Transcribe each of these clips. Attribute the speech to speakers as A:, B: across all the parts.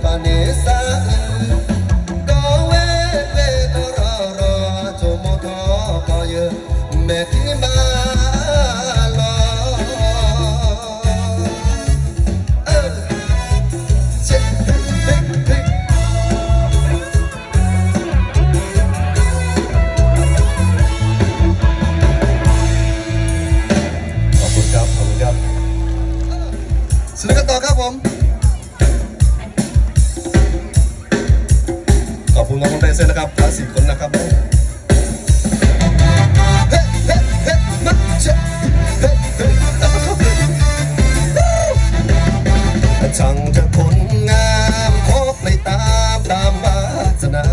A: ปานิสาก็เวก็รอจมทอก็เยอะแม่ที่มาลอเช็ดขอบคุณครับขอบคุณครับสนุกกันต่อครับผมขอบคุณน้องได้เส้นนะครับทั้ง10 คนนะครับช่างจะคนงามพบในตามวาสนา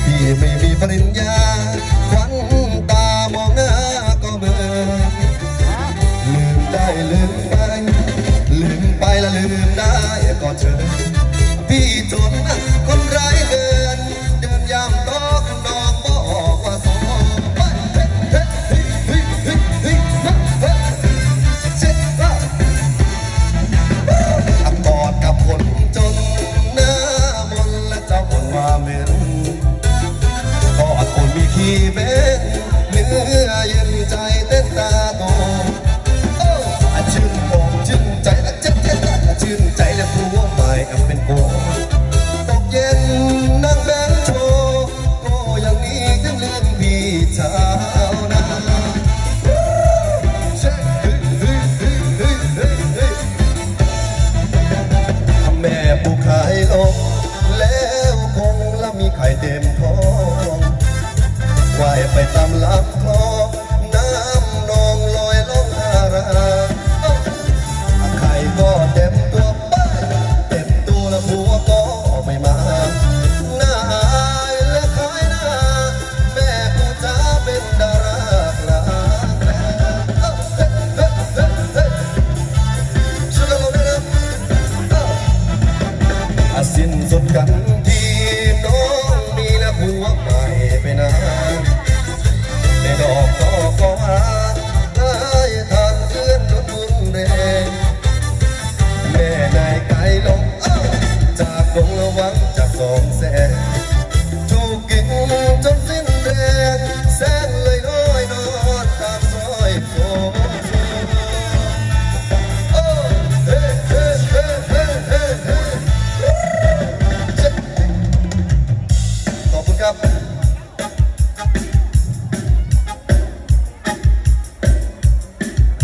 A: พี่ไม่มีปริญญาควันตามองหน้าก็เบื่อลืมได้ลืมไปแล้วลืมได้ก็เธอพี่จนคนไร้เงินเดินยามตอกดอกบอกว่าสองกอดกับคนจนหน้ามนและเจ้าคนว่าเหม็นกอดคนมีขี้เบ็ดเนื้อเย็นใจเต้นตาโตชื่นอกชื่นใจและเจ็บชื่นใจและผัวใหม่เป็นโกตกเย็นนั่งแบงโชว์ก็อย่างนี้ยังลืมพี่ชาวนาแม่ผู้ขายโลกแล้วคงละมีไข่เต็มท้องว่ายไปตามลำคลองน้ำนองลอยล่องอาราไข่ก็เต็มตัวเต็มตัวแล้วผัวก็ไม่มาหน้าอายและขายหน้าแม่ผู้จ้าเป็นดาราลาช่วยกันลงด้วยนะสิ้นสุดกันที่น้องมีและผัวใหม่ไปนานในดอกก็หาได้ทานเอื้อนจนบุญแดงแม่นายไก่ลงจากดงระวังจาก2 แสนถูกกินจนสิ้นแรงแสนเลยน้อยนอนตามซอยโฟขอบคุณครับ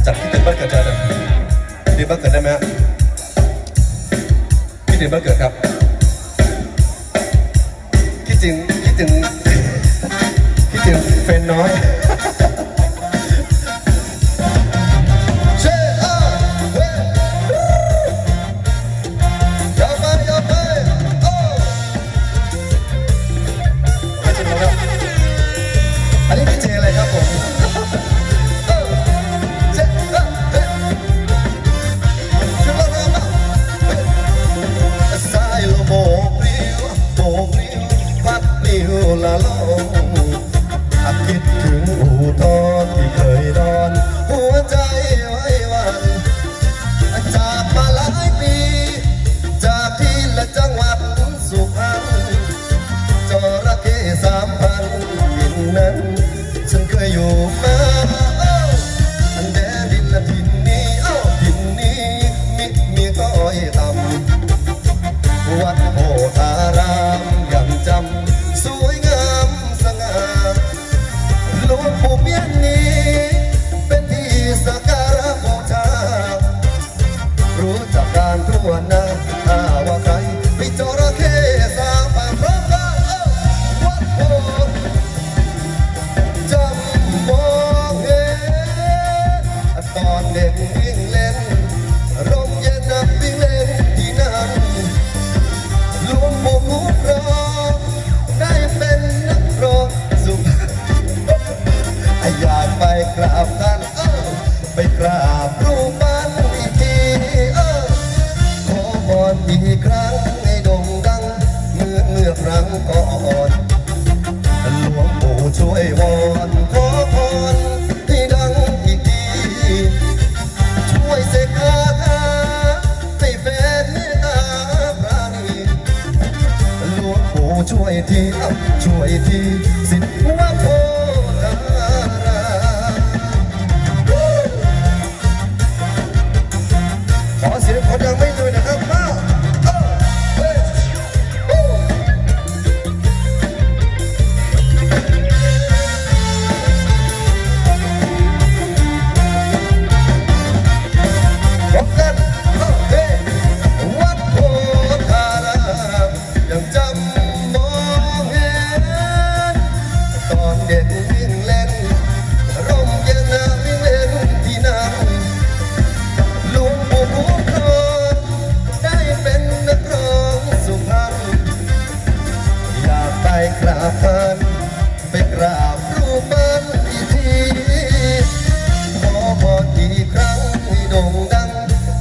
A: จัดพี่เต็มบ้านเกิดได้ไหมพี่เต็มบ้านเกิดได้ไหมพี่เต็มบ้านเกิดครับคิดถึงแฟนน้อยอันนี้พี่เจอะไรครับผมละลงคิดถึงอู่ทองที่เคยนอนหัวใจไว้วันจากมาหลายปีจากที่ละจังหวัดสุพรรณจระเข้3,000กินนั้นฉันเคยอยู่มาอันแดนดินละทินนี้ทินนี้มีก้อยต่ำวัดโพธารามยังจำสวยงามสง่าหลวงปู่เมียนนี้เป็นที่สักการะบูชารู้จักการทั่วหน้าถ้าว่าใครไปจระเข้สามพร้อมกันวัดโพจำมองเห็นตอนเด็กวิ่งเล่นร่มเย็นนักวิ่งเล่นที่นั่นหลวงปู่มุกรอได้เป็นนักร้องสุพรรณอยากไปกราบท่านไปกราบรูปปั้นอีกทีขอพรอีกครั้งให้โด่งดังเมื่อครั้งก่อนหลวงปู่ช่วยวอนขอพรให้ดังอีกทีช่วยเสกคาถาให้แฟนเมตตา ช่วยทีช่วยทีสิทธิ์ว่าโพธาราขอเสียงคนยังไม่ด้วยนะครับมากราบมันไปกราบรูปมันอีกทีขอพรอีกครั้งให้โด่งดัง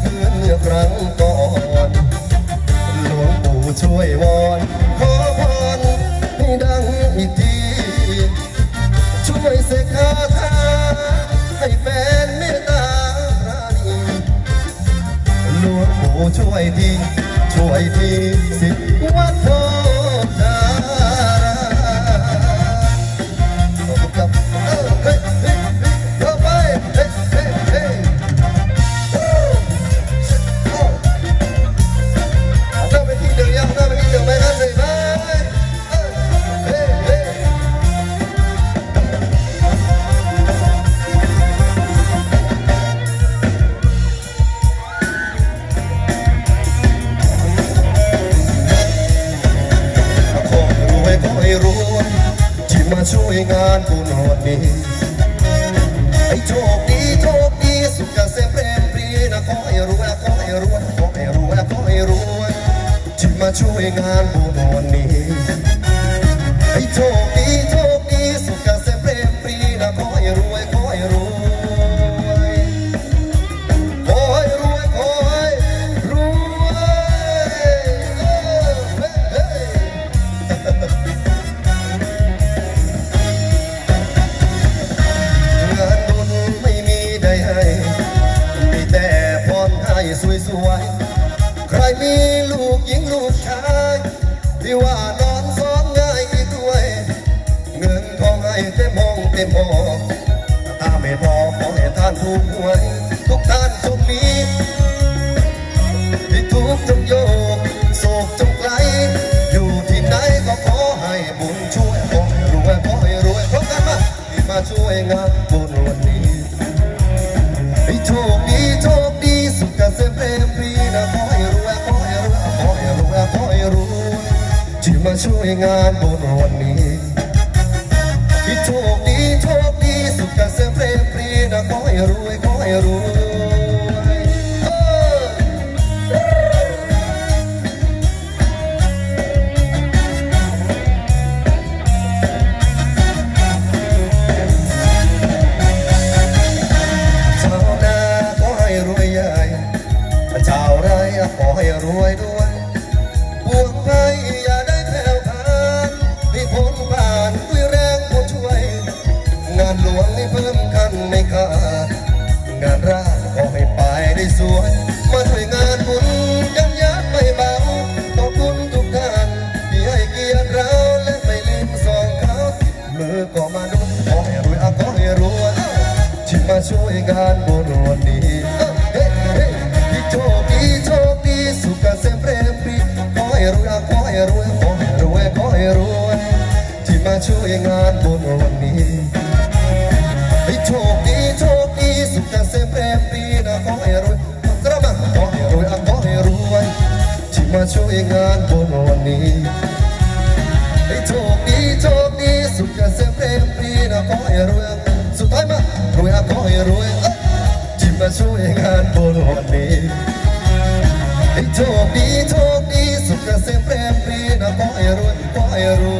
A: เหมือนเมื่อครั้งก่อนหลวงปู่ช่วยวอนขอพรให้ดังอีกทีช่วยเสกคาถาให้แฟนเมตตาราณีหลวงปู่ช่วยทีช่วยทีสิทธิ์วัดโพธาช่วยงานบุญวันนี้ให้โชคดีโชคดีสุขเกษมเปรมปรีนะขอให้รวยขอให้รวยขอให้รวยขอให้รวยที่มาช่วยงานบุญวันนี้ให้โชคดีโชคดีสุขเกษมเปรมปรีนะขอให้รวยขอให้รวยขอให้รวยขอให้รวยสวยๆใครมีลูกหญิงลูกชายที่ว่านอนซ้อนง่ายอีกด้วยเงินทองให้เต็มห้องเต็มหอถ้าไม่พอขอให้ท่านถูกหวยทุกท่านจงมีที่ทุกจงโยกโศกจงไกลอยู่ที่ไหนก็ขอให้บุญช่วยขอให้รวยขอให้รวยพร้อมกันมาที่มาช่วยงานบุญวันนี้ให้โชคดีโชคดีสุขเกษมเปรมปรีนะขอให้รวยขอให้รวยขอให้รวยขอให้รวยที่มาช่วยงานบุญวันนี้ให้โชคดีโชคดีสุขเกษมเปรมปรีนะขอให้รวยขอให้รวยชาวไร่ขอให้รวยด้วยพวงภัยอย่าได้แผ่วผ่านให้พ้นผ่านด้วยแรงผู้ช่วยงานหลวงให้เพิ่มขั้นไม่ขาดงานราชขอให้ไปได้สวยมาช่วยงานบุญกันยักไม่เบาขอบคุณทุกท่านที่ให้เกียรติเราและไม่ลืมส่องเขามือก็มาดุขอให้รวยขอให้รวยที่มาช่วยงานบุญวันนี้โชคดีโชคดีสุขเกษมเปรมปรีขอให้รวยขอให้รวยขอให้รวยขอให้รวยที่มาช่วยงานบุญวันนี้ให้โชคดีโชคดีสุขเกษมเปรมปรีนะขอให้รวยกระมังขอให้รวยขอให้รวยที่มาช่วยงานบุญวันนี้ให้โชคดีโชคดีสุขเกษมเปรมปรีนะขอให้รวยสุดท้ายมารวยขอให้รวยมาช่วยงานบุญวันนี้ให้โชคดีโชคดีสุขเกษมเปรมปรีนะขอให้รวยขอให้รวย